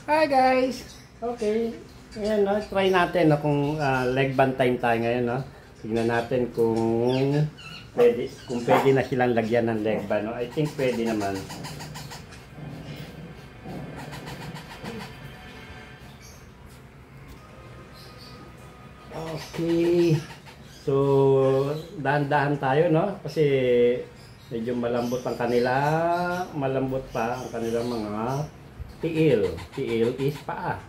Hi guys! Okay, ngayon no, try natin no, kung leg band time tayo ngayon. No? Tignan natin kung pwede na silang lagyan ng leg band. No? I think pwede naman. Okay. So, dahan-dahan tayo, no? Kasi medyo malambot ang malambot pa ang kanilang mga tiil. Tiil is paa.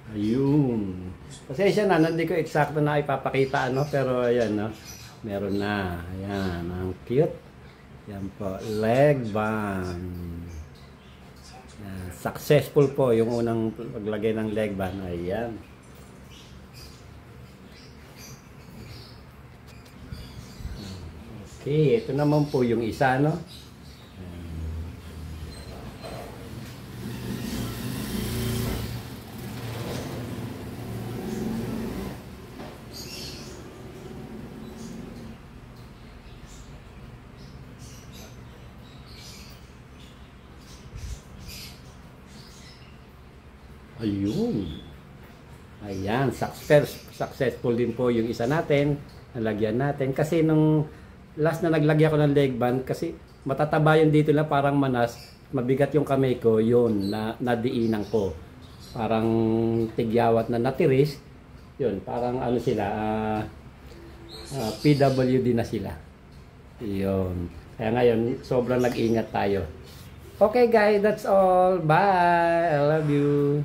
Ayun. Pasensya na, hindi ko eksakto na ipapakita ano, pero ayan no. Meron na. Ayan, ang cute. Yan po, leg band. Ayan, successful po yung unang paglagay ng leg band. Ayan. Okay, ito naman po yung isa no. Ayun. Ayan, successful din po yung isa natin. Nalagyan natin. Kasi nung last na naglagyan ko ng leg band, kasi matataba yun dito na parang manas, mabigat yung kamay ko, yun, nadiinan ko. Parang tigyawat na natiris. Yun, parang ano sila, PWD na sila. Yun. Kaya ngayon, sobrang nag-ingat tayo. Okay guys, that's all. Bye! I love you.